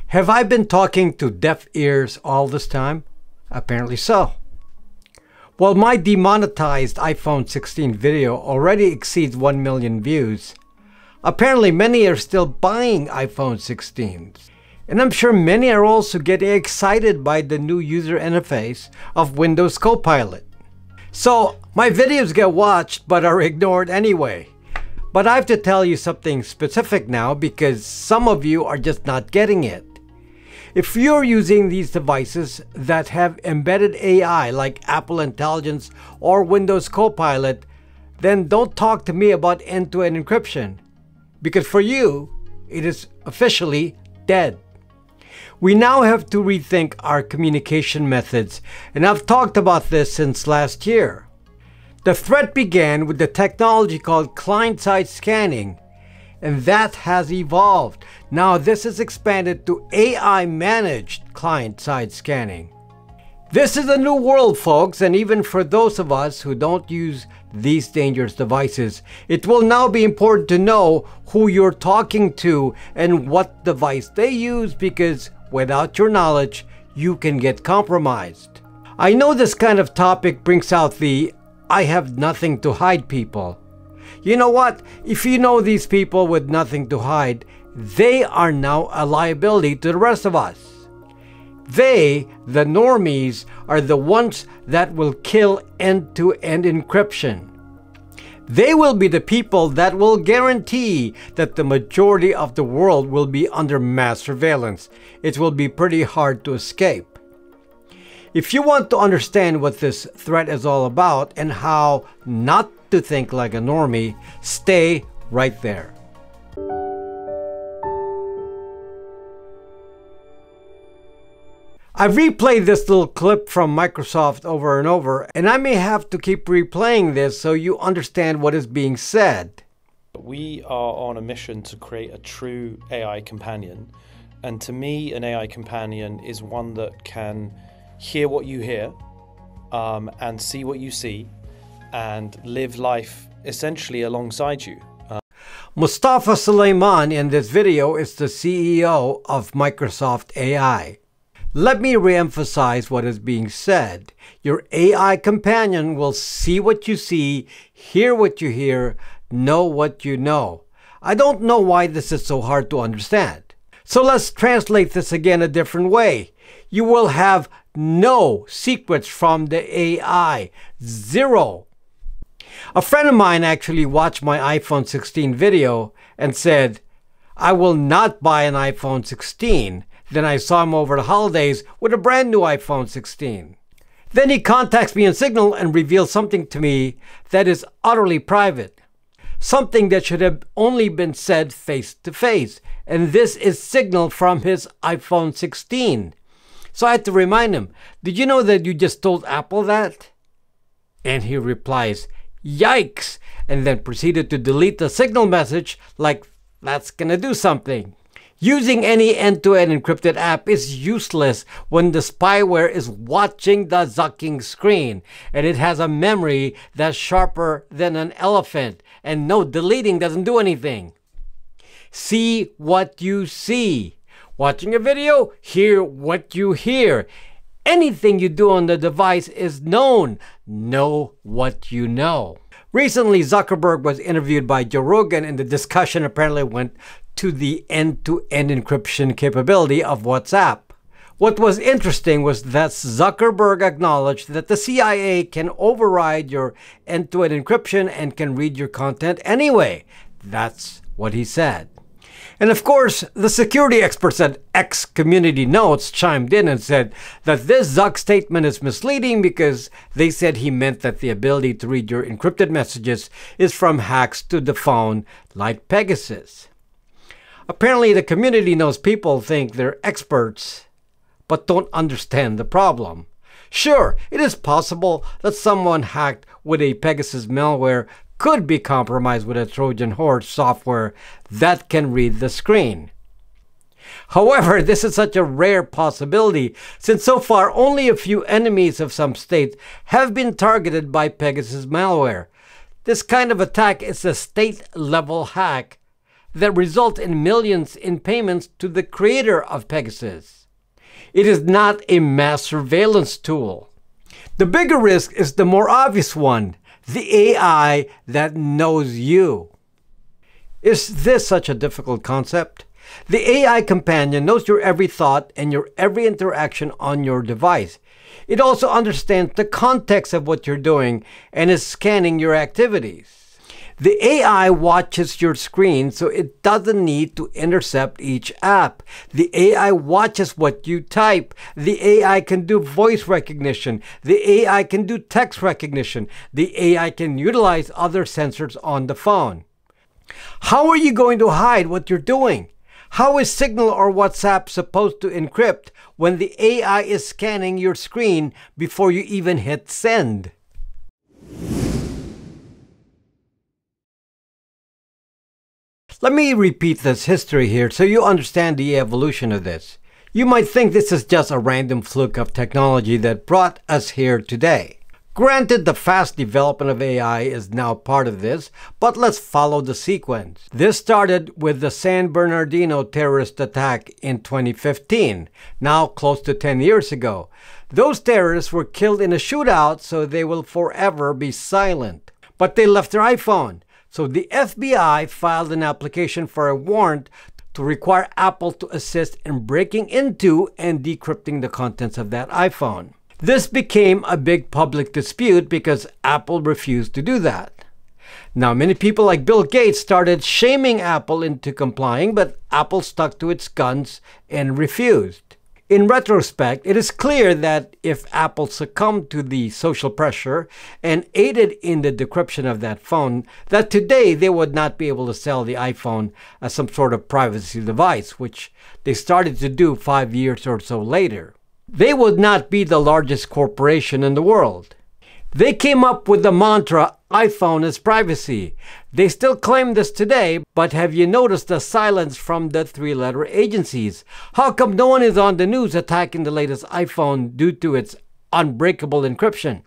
Have I been talking to deaf ears all this time? Apparently so. While my demonetized iPhone 16 video already exceeds 1 million views, apparently many are still buying iPhone 16s. And I'm sure many are also getting excited by the new user interface of Windows Copilot. So my videos get watched but are ignored anyway. But I have to tell you something specific now because some of you are just not getting it. If you're using these devices that have embedded AI like Apple Intelligence or Windows Copilot, then don't talk to me about end-to-end encryption, because for you, it is officially dead. We now have to rethink our communication methods, and I've talked about this since last year. The threat began with the technology called client-side scanning, and that has evolved. Now this is expanded to AI-managed client-side scanning. This is a new world, folks, and even for those of us who don't use these dangerous devices, it will now be important to know who you're talking to and what device they use, because without your knowledge, you can get compromised. I know this kind of topic brings out the "I have nothing to hide" people. You know what? If you know these people with nothing to hide, they are now a liability to the rest of us. They, the normies, are the ones that will kill end-to-end encryption. They will be the people that will guarantee that the majority of the world will be under mass surveillance. It will be pretty hard to escape. If you want to understand what this threat is all about and how not to think like a normie, stay right there. I've replayed this little clip from Microsoft over and over, and I may have to keep replaying this so you understand what is being said. We are on a mission to create a true AI companion, and to me an AI companion is one that can hear what you hear and see what you see and live life essentially alongside you. Mustafa Suleyman in this video is the CEO of Microsoft AI. Let me re-emphasize what is being said. Your AI companion will see what you see, hear what you hear, know what you know. I don't know why this is so hard to understand. So let's translate this again a different way. You will have no secrets from the AI. Zero. A friend of mine actually watched my iPhone 16 video and said, "I will not buy an iPhone 16. Then I saw him over the holidays with a brand new iPhone 16. Then he contacts me in Signal and reveals something to me that is utterly private. Something that should have only been said face to face. And this is Signal from his iPhone 16. So I had to remind him, "Did you know that you just told Apple that?" And he replies, "Yikes," and then proceeded to delete the Signal message like that's gonna do something. Using any end-to-end encrypted app is useless when the spyware is watching the zucking screen and it has a memory that's sharper than an elephant, and no, deleting doesn't do anything. See what you see. Watching a video, hear what you hear. Anything you do on the device is known. Know what you know. Recently, Zuckerberg was interviewed by Joe Rogan, and the discussion apparently went to the end-to-end encryption capability of WhatsApp. What was interesting was that Zuckerberg acknowledged that the CIA can override your end-to-end encryption and can read your content anyway. That's what he said. And of course, the security experts at X Community Notes chimed in and said that this Zuck statement is misleading because they said he meant that the ability to read your encrypted messages is from hacks to the phone like Pegasus. Apparently, the Community Notes people think they're experts, but don't understand the problem. Sure, it is possible that someone hacked with a Pegasus malware could be compromised with a Trojan horse software that can read the screen. However, this is such a rare possibility since so far only a few enemies of some state have been targeted by Pegasus malware. This kind of attack is a state-level hack that result in millions in payments to the creator of Pegasus. It is not a mass surveillance tool. The bigger risk is the more obvious one, the AI that knows you. Is this such a difficult concept? The AI companion knows your every thought and your every interaction on your device. It also understands the context of what you're doing and is scanning your activities. The AI watches your screen, so it doesn't need to intercept each app. The AI watches what you type. The AI can do voice recognition. The AI can do text recognition. The AI can utilize other sensors on the phone. How are you going to hide what you're doing? How is Signal or WhatsApp supposed to encrypt when the AI is scanning your screen before you even hit send? Let me repeat this history here so you understand the evolution of this. You might think this is just a random fluke of technology that brought us here today. Granted, the fast development of AI is now part of this, but let's follow the sequence. This started with the San Bernardino terrorist attack in 2015, now close to 10 years ago. Those terrorists were killed in a shootout, so they will forever be silent. But they left their iPhone, so the FBI filed an application for a warrant to require Apple to assist in breaking into and decrypting the contents of that iPhone. This became a big public dispute because Apple refused to do that. Now, many people like Bill Gates started shaming Apple into complying, but Apple stuck to its guns and refused. In retrospect, it is clear that if Apple succumbed to the social pressure and aided in the decryption of that phone, that today they would not be able to sell the iPhone as some sort of privacy device, which they started to do 5 years or so later. They would not be the largest corporation in the world. They came up with the mantra, iPhone is privacy. They still claim this today, but have you noticed the silence from the three-letter agencies? How come no one is on the news attacking the latest iPhone due to its unbreakable encryption?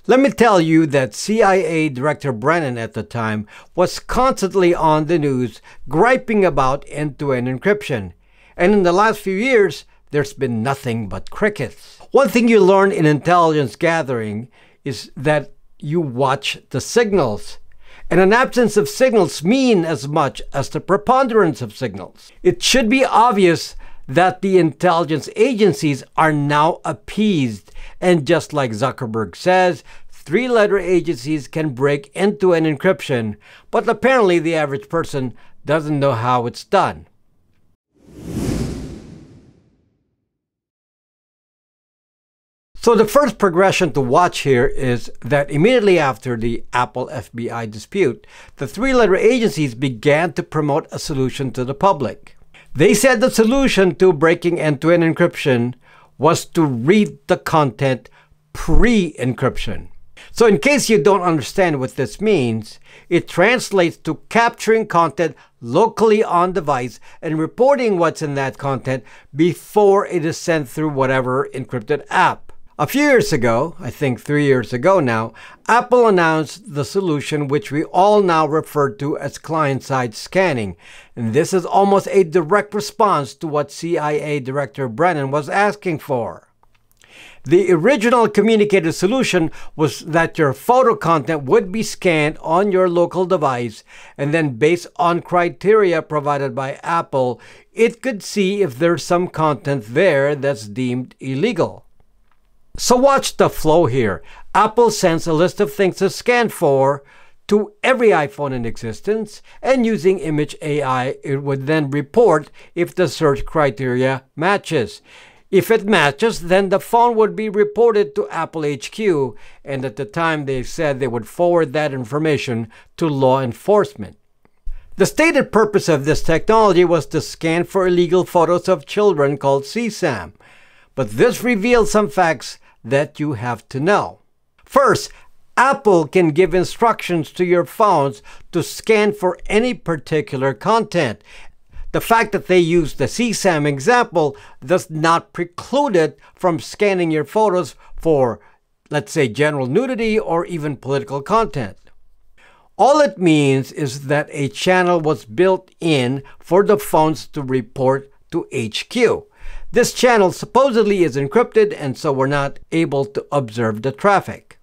Let me tell you that CIA Director Brennan at the time was constantly on the news griping about end-to-end encryption. And in the last few years, there's been nothing but crickets. One thing you learn in intelligence gathering is that you watch the signals. And an absence of signals mean as much as the preponderance of signals. It should be obvious that the intelligence agencies are now appeased. And just like Zuckerberg says, three-letter agencies can break end-to-end encryption, but apparently the average person doesn't know how it's done. So the first progression to watch here is that immediately after the Apple FBI dispute, the three-letter agencies began to promote a solution to the public. They said the solution to breaking end-to-end encryption was to read the content pre-encryption. So in case you don't understand what this means, it translates to capturing content locally on device and reporting what's in that content before it is sent through whatever encrypted app. A few years ago, I think 3 years ago now, Apple announced the solution which we all now refer to as client-side scanning. And this is almost a direct response to what CIA Director Brennan was asking for. The original communicated solution was that your photo content would be scanned on your local device, and then based on criteria provided by Apple, it could see if there's some content there that's deemed illegal. So watch the flow here. Apple sends a list of things to scan for to every iPhone in existence, and using image AI, it would then report if the search criteria matches. If it matches, then the phone would be reported to Apple HQ, and at the time they said they would forward that information to law enforcement. The stated purpose of this technology was to scan for illegal photos of children called CSAM, but this revealed some facts that you have to know. First, Apple can give instructions to your phones to scan for any particular content. The fact that they use the CSAM example does not preclude it from scanning your photos for let's say general nudity or even political content. All it means is that a channel was built in for the phones to report to HQ. This channel supposedly is encrypted, and so we're not able to observe the traffic.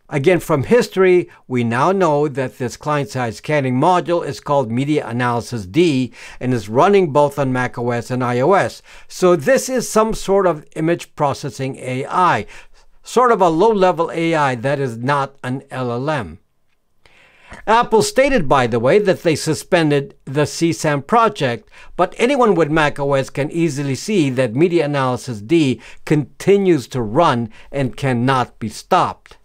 Again, from history, we now know that this client-side scanning module is called Media Analysis D and is running both on macOS and iOS. So this is some sort of image processing AI, sort of a low-level AI that is not an LLM. Apple stated, by the way, that they suspended the CSAM project, but anyone with macOS can easily see that Media Analysis D continues to run and cannot be stopped.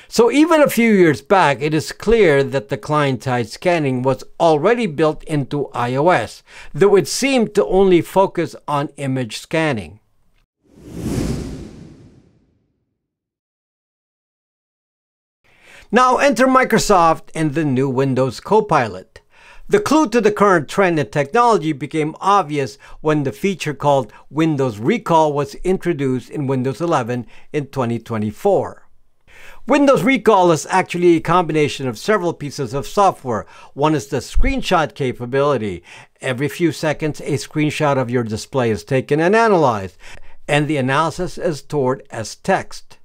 So even a few years back, it is clear that the client-side scanning was already built into iOS, though it seemed to only focus on image scanning. Now enter Microsoft and the new Windows Copilot. The clue to the current trend in technology became obvious when the feature called Windows Recall was introduced in Windows 11 in 2024. Windows Recall is actually a combination of several pieces of software. One is the screenshot capability. Every few seconds, a screenshot of your display is taken and analyzed, and the analysis is stored as text.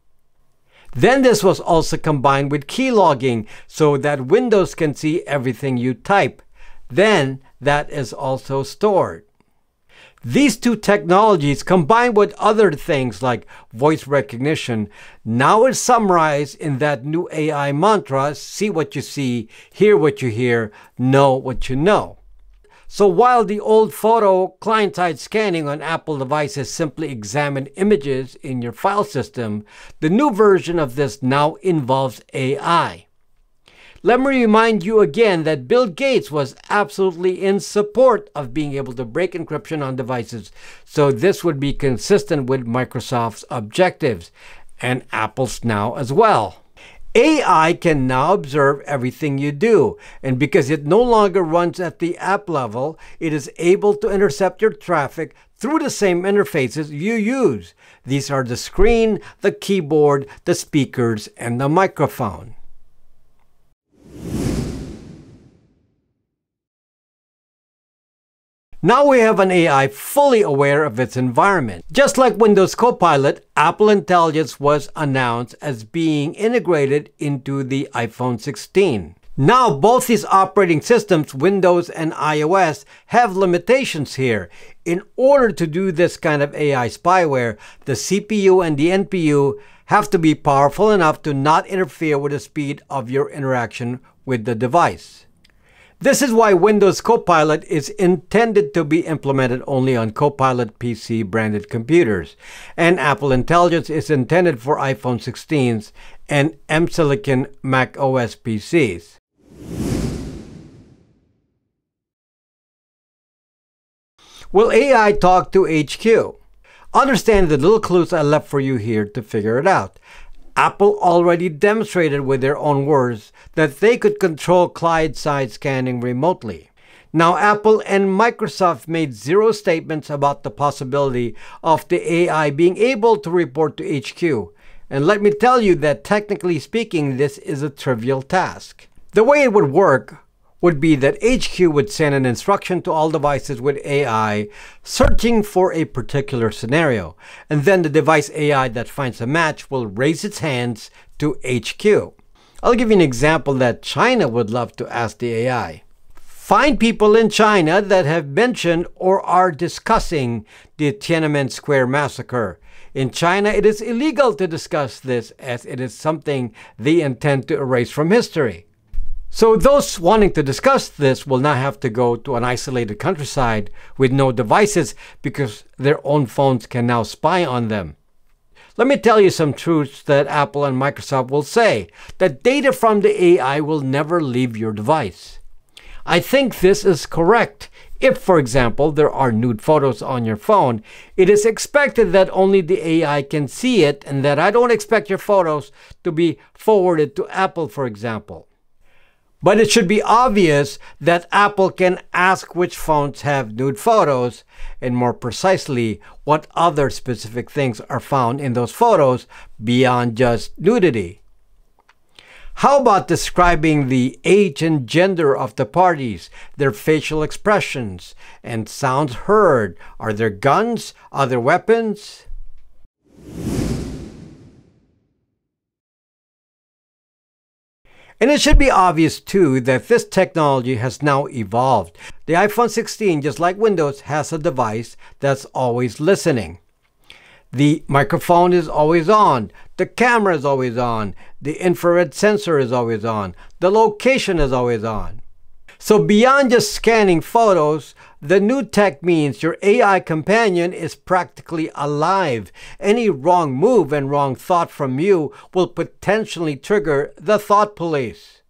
Then this was also combined with keylogging so that Windows can see everything you type. Then that is also stored. These two technologies, combined with other things like voice recognition, now is summarized in that new AI mantra: see what you see, hear what you hear, know what you know. So while the old photo client-side scanning on Apple devices simply examined images in your file system, the new version of this now involves AI. Let me remind you again that Bill Gates was absolutely in support of being able to break encryption on devices, so this would be consistent with Microsoft's objectives, and Apple's now as well. AI can now observe everything you do, and because it no longer runs at the app level, it is able to intercept your traffic through the same interfaces you use. These are the screen, the keyboard, the speakers, and the microphone. Now we have an AI fully aware of its environment. Just like Windows Copilot, Apple Intelligence was announced as being integrated into the iPhone 16. Now both these operating systems, Windows and iOS, have limitations here. In order to do this kind of AI spyware, the CPU and the NPU have to be powerful enough to not interfere with the speed of your interaction with the device. This is why Windows Copilot is intended to be implemented only on Copilot PC branded computers, and Apple Intelligence is intended for iPhone 16s and M-Silicon Mac OS PCs. Will AI talk to HQ? Understand the little clues I left for you here to figure it out. Apple already demonstrated with their own words that they could control client-side scanning remotely. Now, Apple and Microsoft made zero statements about the possibility of the AI being able to report to HQ. And let me tell you that technically speaking, this is a trivial task. The way it would work would be that HQ would send an instruction to all devices with AI searching for a particular scenario, and then the device AI that finds a match will raise its hands to HQ. I'll give you an example that China would love to ask the AI. Find people in China that have mentioned or are discussing the Tiananmen Square massacre. In China, it is illegal to discuss this as it is something they intend to erase from history. So those wanting to discuss this will not have to go to an isolated countryside with no devices because their own phones can now spy on them. Let me tell you some truths that Apple and Microsoft will say, that data from the AI will never leave your device. I think this is correct. If, for example, there are nude photos on your phone, it is expected that only the AI can see it and that I don't expect your photos to be forwarded to Apple, for example. But it should be obvious that Apple can ask which phones have nude photos, and more precisely, what other specific things are found in those photos beyond just nudity. How about describing the age and gender of the parties, their facial expressions, and sounds heard? Are there guns? Are there weapons? And it should be obvious too that this technology has now evolved. The iPhone 16, just like Windows, has a device that's always listening. The microphone is always on, the camera is always on, the infrared sensor is always on, the location is always on. So beyond just scanning photos, the new tech means your AI companion is practically alive. Any wrong move and wrong thought from you will potentially trigger the thought police.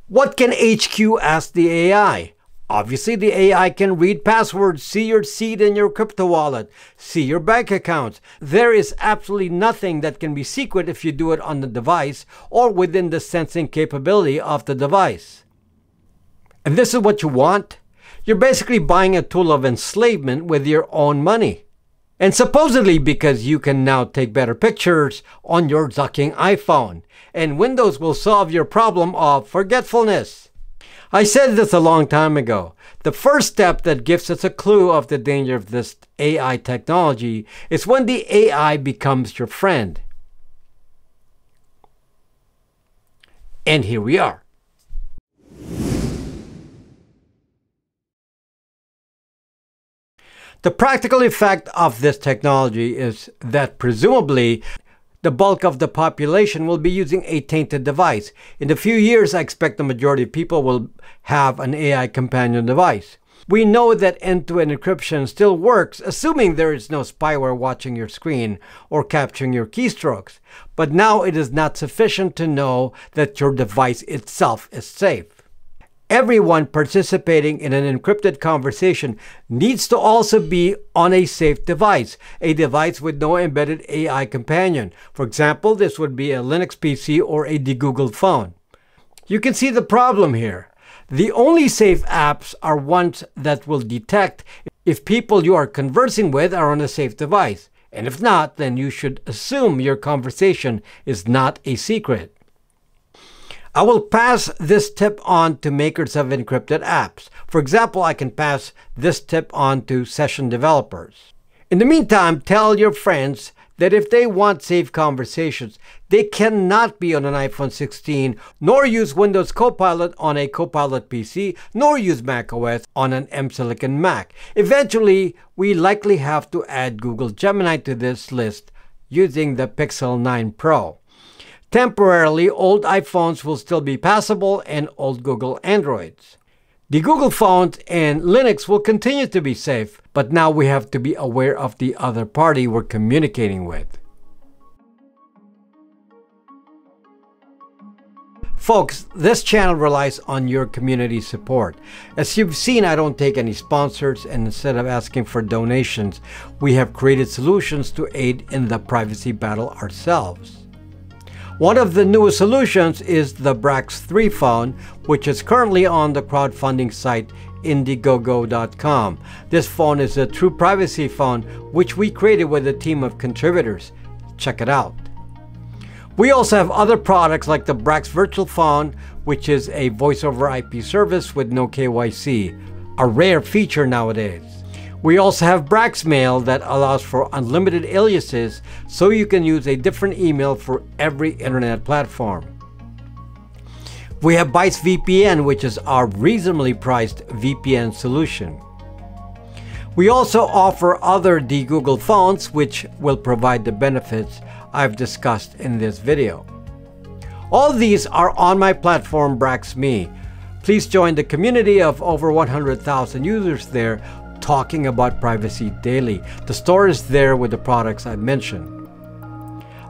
What can HQ ask the AI? Obviously, the AI can read passwords, see your seed in your crypto wallet, see your bank accounts. There is absolutely nothing that can be secret if you do it on the device or within the sensing capability of the device. And this is what you want? You're basically buying a tool of enslavement with your own money. And supposedly because you can now take better pictures on your sucking iPhone. And Windows will solve your problem of forgetfulness. I said this a long time ago. The first step that gives us a clue of the danger of this AI technology is when the AI becomes your friend. And here we are. The practical effect of this technology is that presumably the bulk of the population will be using a tainted device. In a few years, I expect the majority of people will have an AI companion device. We know that end-to-end encryption still works, assuming there is no spyware watching your screen or capturing your keystrokes. But now it is not sufficient to know that your device itself is safe. Everyone participating in an encrypted conversation needs to also be on a safe device, a device with no embedded AI companion. For example, this would be a Linux PC or a de-Googled phone. You can see the problem here. The only safe apps are ones that will detect if people you are conversing with are on a safe device. And if not, then you should assume your conversation is not a secret. I will pass this tip on to makers of encrypted apps. For example, I can pass this tip on to session developers. In the meantime, tell your friends that if they want safe conversations, they cannot be on an iPhone 16, nor use Windows Copilot on a Copilot PC, nor use macOS on an M-Silicon Mac. Eventually, we likely have to add Google Gemini to this list using the Pixel 9 Pro. Temporarily, old iPhones will still be passable and old Google Androids. The Google phones and Linux will continue to be safe, but now we have to be aware of the other party we're communicating with. Folks, this channel relies on your community support. As you've seen, I don't take any sponsors, and instead of asking for donations, we have created solutions to aid in the privacy battle ourselves. One of the newest solutions is the Brax 3 phone, which is currently on the crowdfunding site Indiegogo.com. This phone is a true privacy phone, which we created with a team of contributors. Check it out. We also have other products like the Brax Virtual Phone, which is a voice-over IP service with no KYC, a rare feature nowadays. We also have Brax Mail that allows for unlimited aliases, so you can use a different email for every internet platform. We have Bytes VPN, which is our reasonably priced VPN solution. We also offer other de-Googled phones, which will provide the benefits I've discussed in this video. All these are on my platform, BraxMe. Please join the community of over 100,000 users there talking about privacy daily. The store is there with the products I mentioned.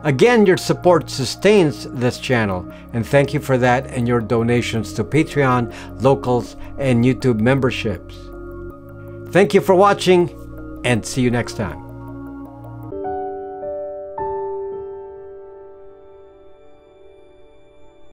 Again, your support sustains this channel, and thank you for that and your donations to Patreon, Locals, and YouTube memberships. Thank you for watching, and see you next time.